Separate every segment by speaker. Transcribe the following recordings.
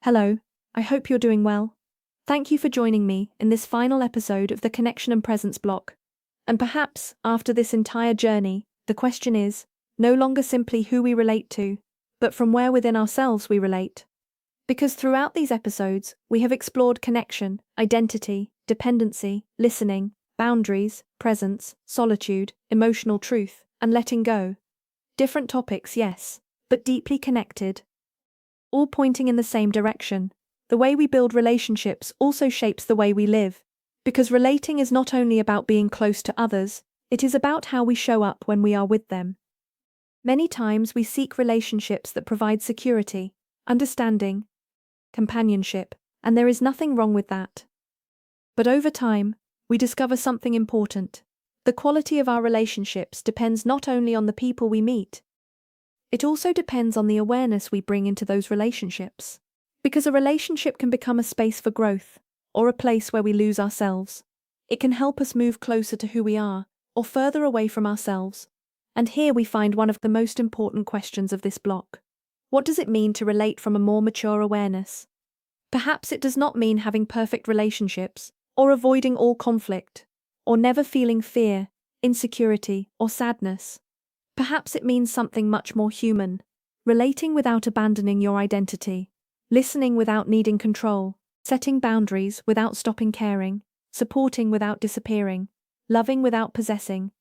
Speaker 1: Hello, I hope you're doing well. Thank you for joining me in this final episode of the Connection and Presence block. And perhaps, after this entire journey, the question is no longer simply who we relate to, but from where within ourselves we relate. Because throughout these episodes, we have explored connection, identity, dependency, listening, boundaries, presence, solitude, emotional truth, and letting go. Different topics, yes, but deeply connected. All pointing in the same direction. The way we build relationships also shapes the way we live. Because relating is not only about being close to others, it is about how we show up when we are with them. Many times we seek relationships that provide security, understanding, companionship, and there is nothing wrong with that. But over time, we discover something important. The quality of our relationships depends not only on the people we meet, it also depends on the awareness we bring into those relationships. Because a relationship can become a space for growth, or a place where we lose ourselves. It can help us move closer to who we are, or further away from ourselves. And here we find one of the most important questions of this block. What does it mean to relate from a more mature awareness? Perhaps it does not mean having perfect relationships, or avoiding all conflict, or never feeling fear, insecurity, or sadness. Perhaps it means something much more human, relating without abandoning your identity, listening without needing control, setting boundaries without stopping caring, supporting without disappearing, loving without possessing,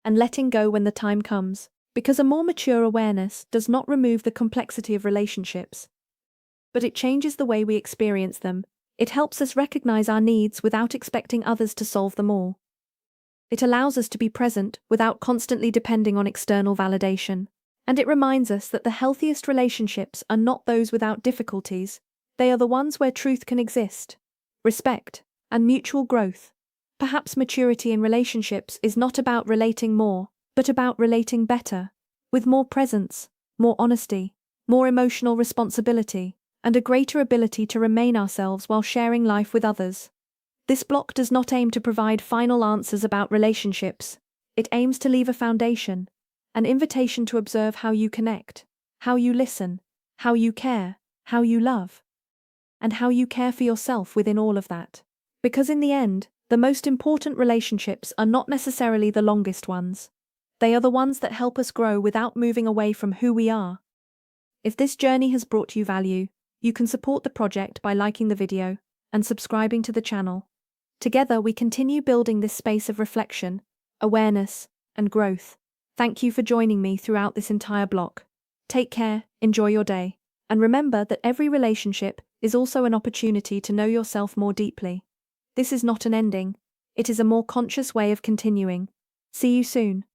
Speaker 1: and letting go when the time comes, because a more mature awareness does not remove the complexity of relationships, but it changes the way we experience them. It helps us recognize our needs without expecting others to solve them all. It allows us to be present without constantly depending on external validation. And it reminds us that the healthiest relationships are not those without difficulties, they are the ones where truth can exist, respect, and mutual growth. Perhaps maturity in relationships is not about relating more, but about relating better, with more presence, more honesty, more emotional responsibility, and a greater ability to remain ourselves while sharing life with others. This block does not aim to provide final answers about relationships. It aims to leave a foundation, an invitation to observe how you connect, how you listen, how you care, how you love, and how you care for yourself within all of that. Because in the end, the most important relationships are not necessarily the longest ones. They are the ones that help us grow without moving away from who we are. If this journey has brought you value, you can support the project by liking the video and subscribing to the channel. Together we continue building this space of reflection, awareness, and growth. Thank you for joining me throughout this entire block. Take care, enjoy your day, and remember that every relationship is also an opportunity to know yourself more deeply. This is not an ending, it is a more conscious way of continuing. See you soon.